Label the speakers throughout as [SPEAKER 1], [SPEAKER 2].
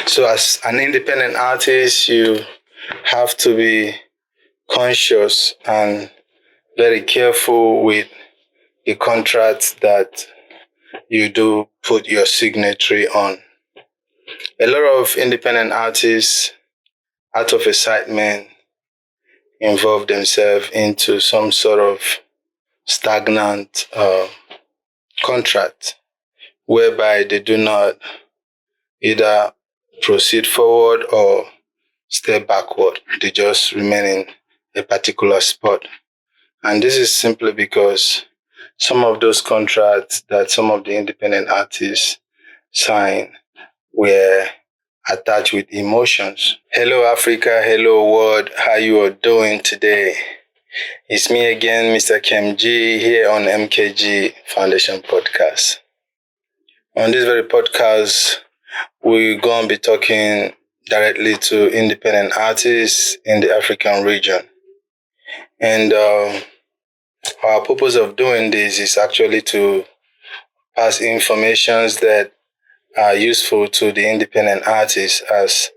[SPEAKER 1] So as an independent artist, you have to be conscious and very careful with the contracts that you do put your signature on. A lot of independent artists, out of excitement, involve themselves into some sort of stagnant contract whereby they do not either proceed forward or step backward. They just remain in a particular spot. And this is simply because some of those contracts that some of the independent artists sign were attached with emotions. Hello, Africa. Hello, world. How you are doing today? It's me again, Mr. KMG, here on MKG Foundation Podcast. On this very podcast, we're going to be talking directly to independent artists in the African region. And our purpose of doing this is actually to pass informations that are useful to the independent artists, as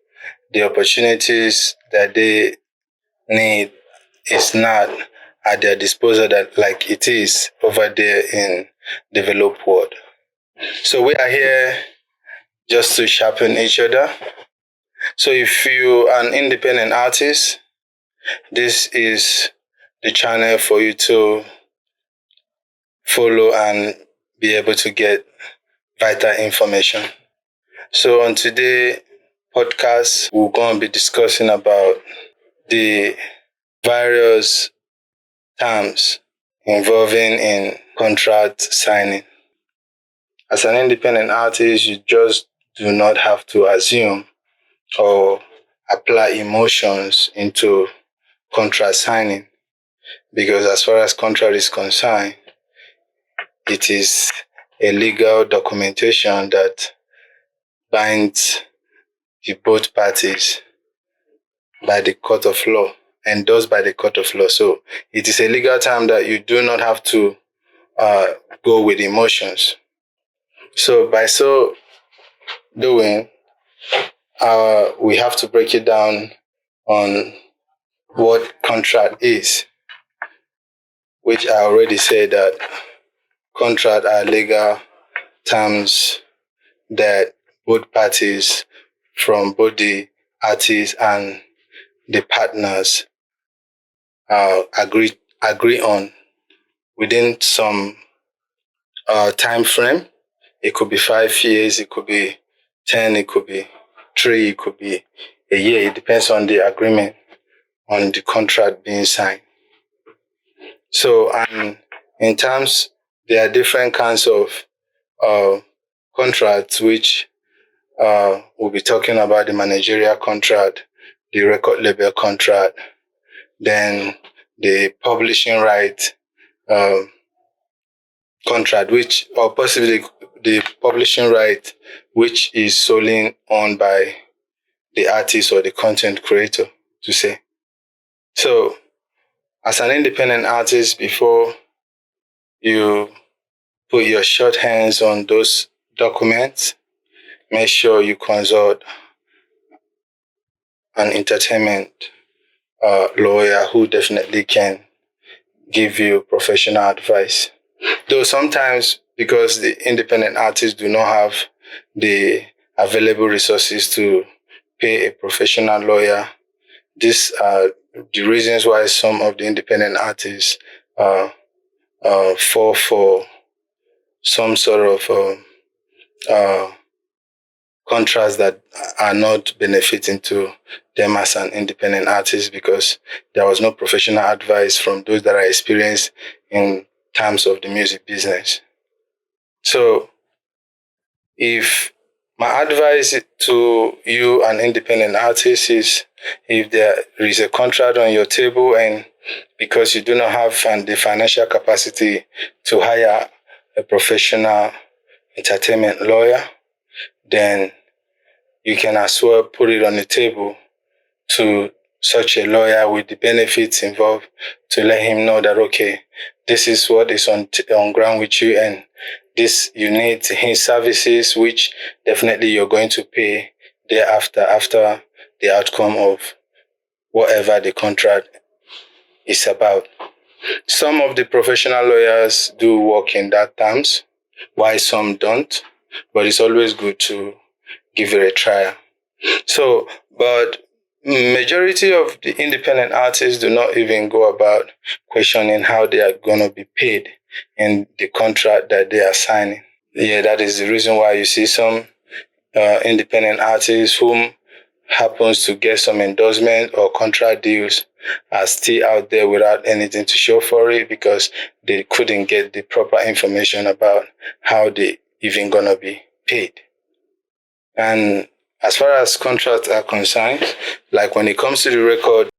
[SPEAKER 1] the opportunities that they need is not at their disposal that like it is over there in developed world. So we are here just to sharpen each other. So if you are an independent artist, this is the channel for you to follow and be able to get vital information. So on today's podcast, we're going to be discussing about the various terms involving in contract signing. As an independent artist, you just do not have to assume or apply emotions into contract signing, because as far as contract is concerned, it is a legal documentation that binds the both parties by the court of law, endorsed by the court of law. So it is a legal term that you do not have to go with emotions. So by so doing, we have to break it down on what contract is, which I already said that contract are legal terms that both parties, from both the artists and the partners, agree on within some time frame. It could be 5 years, it could be 10, it could be 3, it could be a year. It depends on the agreement on the contract being signed. So, and in terms, there are different kinds of contracts, which we'll be talking about: the managerial contract, the record label contract, then the publishing right contract, which, or possibly the publishing right, which is solely owned by the artist or the content creator, to say. So, as an independent artist, before you put your short hands on those documents, make sure you consult an entertainment lawyer who definitely can give you professional advice. Though sometimes, because the independent artists do not have the available resources to pay a professional lawyer, these are the reasons why some of the independent artists fall for some sort of contracts that are not benefiting to them as an independent artist, because there was no professional advice from those that are experienced in terms of the music business. So if my advice to you, an independent artist, is if there is a contract on your table and because you do not have the financial capacity to hire a professional entertainment lawyer, then you can as well put it on the table to such a lawyer with the benefits involved, to let him know that, okay, this is what is on ground with you, and this, you need his services, which definitely you're going to pay thereafter, after the outcome of whatever the contract is about. Some of the professional lawyers do work in that terms, while some don't, but it's always good to give it a try. So, but majority of the independent artists do not even go about questioning how they are going to be paid in the contract that they are signing. Yeah, that is the reason why you see some independent artists whom happens to get some endorsement or contract deals are still out there without anything to show for it because they couldn't get the proper information about how they even gonna be paid. And as far as contracts are concerned, like when it comes to the record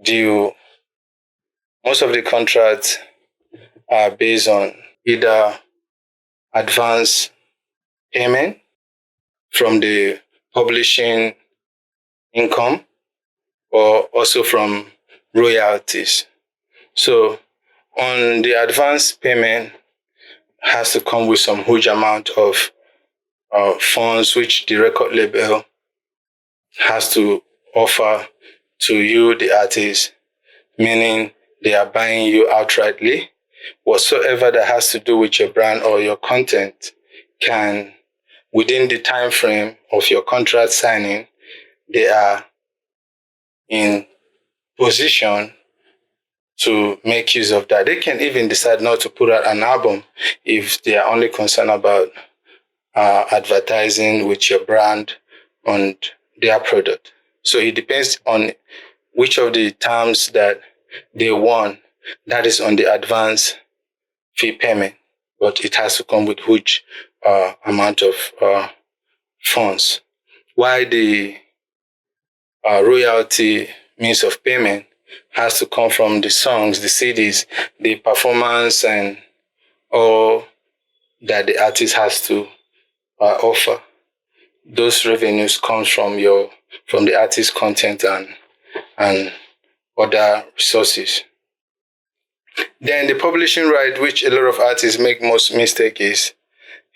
[SPEAKER 1] deal, most of the contracts are based on either advance payment from the publishing income or also from royalties. So on the advance payment has to come with some huge amount of funds which the record label has to offer to you, the artist, meaning they are buying you outrightly. Whatsoever that has to do with your brand or your content can, within the time frame of your contract signing, they are in position to make use of that. They can even decide not to put out an album if they are only concerned about advertising with your brand on their product. So it depends on which of the terms that they want. That is on the advance fee payment, but it has to come with huge amount of funds. While the royalty means of payment has to come from the songs, the CDs, the performance, and all that the artist has to offer. Those revenues comes from the artist's content and other resources. Then the publishing right, which a lot of artists make most mistake is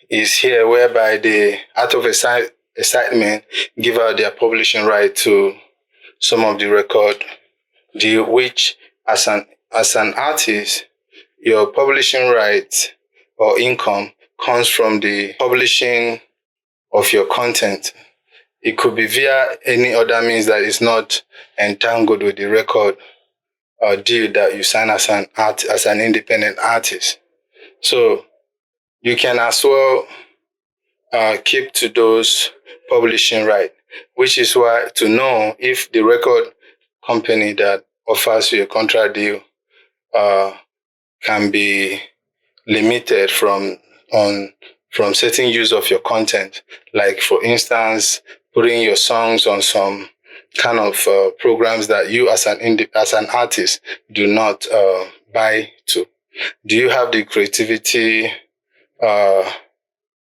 [SPEAKER 1] here, whereby they, out of excitement, give out their publishing right to some of the record deal, which as an artist, your publishing right or income comes from the publishing of your content. It could be via any other means that is not entangled with the record or deal that you sign as an independent artist. So you can as well keep to those publishing right, which is why to know if the record company that offers you a contract deal can be limited from certain use of your content. Like for instance, putting your songs on some kind of programs that you as an artist do not buy to. Do you have the creativity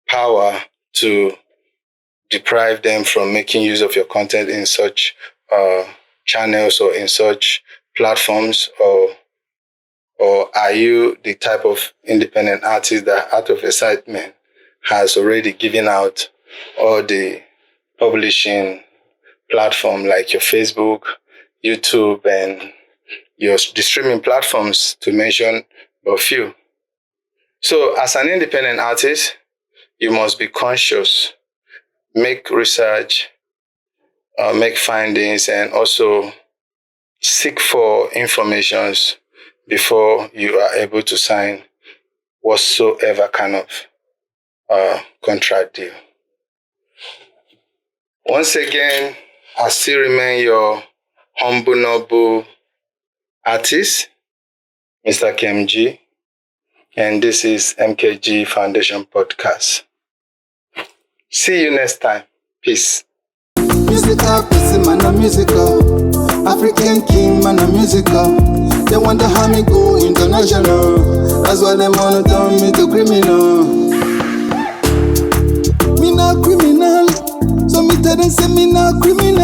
[SPEAKER 1] power to deprive them from making use of your content in such channels or in such platforms, or are you the type of independent artist that out of excitement has already given out all the publishing platform like your Facebook, YouTube, and the streaming platforms, to mention a few? So as an independent artist, you must be conscious, make research, make findings, and also seek for informations before you are able to sign whatsoever kind of contract deal. Once again, I still remain your humble, noble artist, Mr. KMG, and this is MKG Foundation Podcast. See you next time. Peace.
[SPEAKER 2] Musical person, man, a musical. African king, man, a musical. They wonder how me go international. That's why they wanna turn me to criminal. Me not criminal, so me tell them say me not criminal.